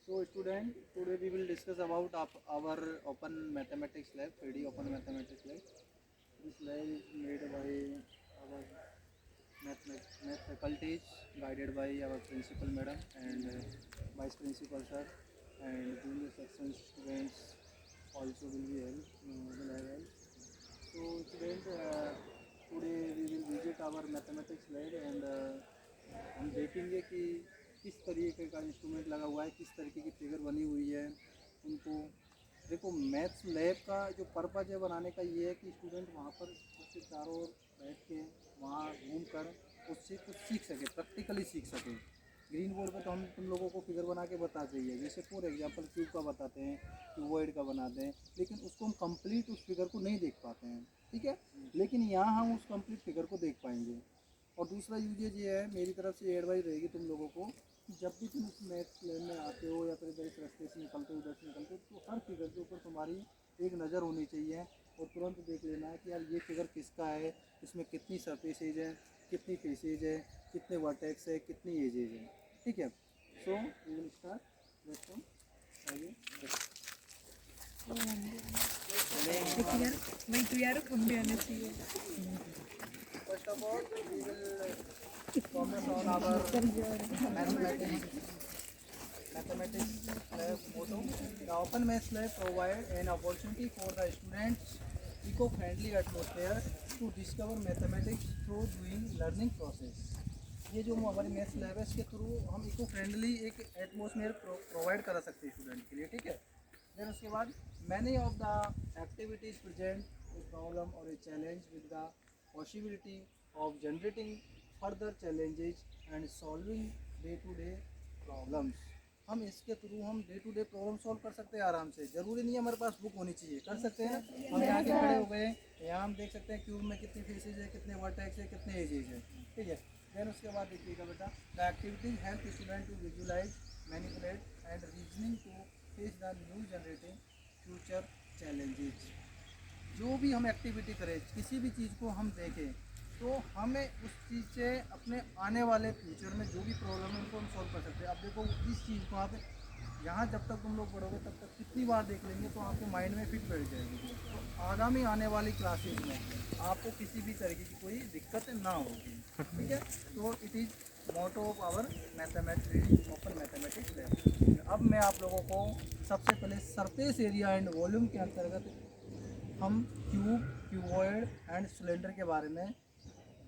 So student, today we will discuss about our open mathematics lab, 3D open mathematics lab. This lab is made by our math faculties, guided by our principal madam and vice principal sir, and junior section students also will have help. So student, today we will visit our mathematics lab and हम देखेंगे कि किस तरीके का instrument लगा हुआ है, किस तरीके की फिगर बनी हुई है उनको। देखो, मैथ्स लैब का जो पर्पज़ है बनाने का ये है कि स्टूडेंट वहाँ पर उसके चारों ओर बैठ के वहाँ घूम कर उससे कुछ सीख सके, प्रैक्टिकली सीख सके। ग्रीन बोर्ड पे तो हम तुम लोगों को फिगर बना के बताते ही है, जैसे फॉर एग्जांपल क्यूब का बताते हैं, क्यूबॉइड का बनाते हैं, लेकिन उसको हम कंप्लीट उस फिगर को नहीं देख पाते हैं, ठीक है। लेकिन यहाँ हम उस कंप्लीट फिगर को देख पाएंगे। और दूसरा यूजेज ये है, मेरी तरफ से एडवाइस रहेगी तुम लोगों को, कि जब भी तुम इस मैथ लैब में आते हो या फिर इधर इस रास्ते से निकलते हो, उधर से निकलते हो, तो हर फिगर के ऊपर तुम्हारी एक नज़र होनी चाहिए और तुरंत देख लेना है कि यार ये फिगर किसका है, इसमें कितनी सरफेसेज है, कितनी फेसेज है, कितने वर्टेक्स है, कितनी एजेज है, ठीक है। So we will start. Let's come आइए। मैं तो यार खंबे आने चाहिए। First of all, we will focus on our mathematics lab motto. The open maths lab provide an opportunity for the students eco-friendly atmosphere to discover mathematics through doing learning process. ये जो हमारी मैथ्स लैब है, इसके through हम eco friendly एक atmosphere provide करा सकते हैं स्टूडेंट के लिए, ठीक है। देन उसके बाद many of the activities present a problem और a challenge with the possibility of generating further challenges and solving day to day problems. हम इसके थ्रू हम day to day problem solve कर सकते हैं आराम से। ज़रूरी नहीं है हमारे पास बुक होनी चाहिए, कर सकते हैं। हम यहाँ के खड़े हो गए, यहाँ हम देख सकते हैं क्यूब में कितनी फेसेज है, कितने वर्टेक्स है, कितने एजेज है, ठीक है। देन उसके बाद देखिएगा बेटा, the activities help student to visualize, manipulate and reasoning to face the new generating future challenges. जो भी हम एक्टिविटी करें, किसी भी चीज़ को हम देखें, तो हमें उस चीज़ से अपने आने वाले फ्यूचर में जो भी प्रॉब्लम है उनको हम सॉल्व कर सकते हैं। अब देखो, इस चीज़ को आप यहाँ जब तक तुम लोग पढ़ोगे तब तक कितनी बार देख लेंगे तो आपके माइंड में फिट बैठ जाएगी, तो आगामी आने वाली क्लासेज में आपको किसी भी तरीके की कोई दिक्कत ना होगी, ठीक है। तो it is motto of our mathematics open mathematics lab. अब मैं आप लोगों को सबसे पहले सरफेस एरिया एंड वॉल्यूम के अंतर्गत हम क्यूब, क्यूबॉइड एंड सिलेंडर के बारे में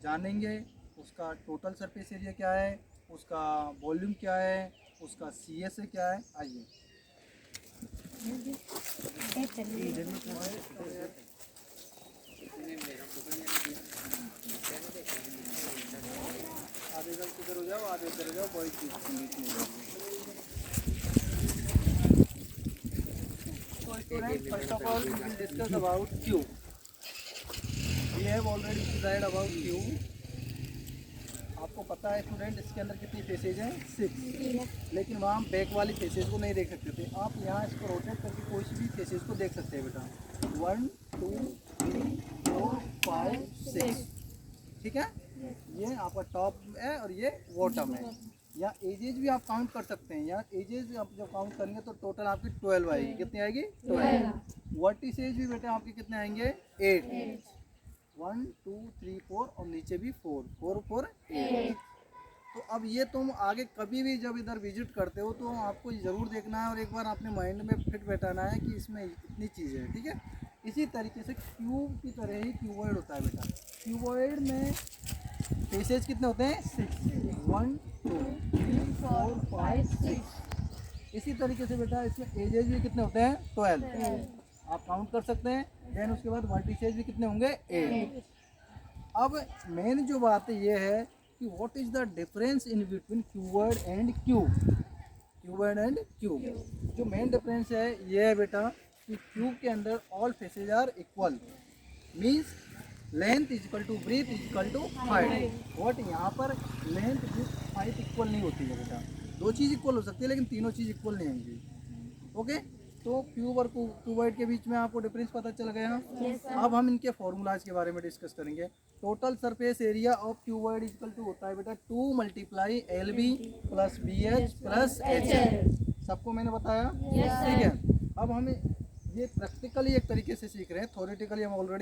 जानेंगे। उसका टोटल सरफेस एरिया क्या है, उसका वॉल्यूम क्या है, उसका CS क्या है। आइए। आधे गल किधर हो जाओ, आधे इधर हो जाओ, बॉयज बीच में हो जाओ। First of all, we will discuss about cube. We have already studied about cube. आपको पता है स्टूडेंट, इसके अंदर कितनी फेसेज हैं, 6। लेकिन वहाँ हम बैक वाली फेसेज को नहीं देख सकते थे। आप यहाँ इसको रोटेट करके कोई सी भी फेसेज को देख सकते हैं बेटा। 1 2 3 4 5 6, ठीक है। ये आपका टॉप है और ये बॉटम है। या एजेज भी आप काउंट कर सकते हैं। या एजेज आप जब काउंट करेंगे तो टोटल आपकी 12 आएगी। कितनी आएगी? 12। वर्टिसेज भी बेटा आपके कितने आएंगे? 8। 1 2 3 4 और नीचे भी 4 4 4 8। तो अब ये तुम आगे कभी भी जब इधर विजिट करते हो तो आपको ज़रूर देखना है और एक बार अपने माइंड में फिट बैठाना है कि इसमें इतनी चीज़ें हैं, ठीक है। इसी तरीके से क्यूब की तरह ही क्यूबॉइड होता है बेटा। क्यूबॉइड में फेसेज कितने होते हैं? 6। 1 2 3 4 5 6। इसी तरीके से बेटा इसमें एजेज भी कितने होते हैं? 12। आप काउंट कर सकते हैं। देन उसके बाद वर्टिसेज भी कितने होंगे? 8। अब मेन जो बात ये है कि what is the difference in between cuboid and cube. Cuboid and cube, जो मेन डिफरेंस है ये है बेटा कि क्यूब के अंदर all faces are equal, means length is equal to breadth is equal to height. What यहाँ पर लेंथ विथ हाइट इक्वल नहीं होती है बेटा। दो चीज़ इक्वल हो सकती है लेकिन तीनों चीज़ इक्वल नहीं होंगी, ओके। तो क्यूब और क्यूबॉइड के बीच में आपको डिफरेंस पता चल गया। अब हम इनके फॉर्मूलाज के बारे में डिस्कस करेंगे। Total surface area of cuboid equal to होता है बेटा 2 × LB + BH + HL। सबको मैंने बताया? ठीक है। अब हमें ये प्रैक्टिकली एक तरीके से सीख रहे हैं, थ्योरेटिकली हम ऑलरेडी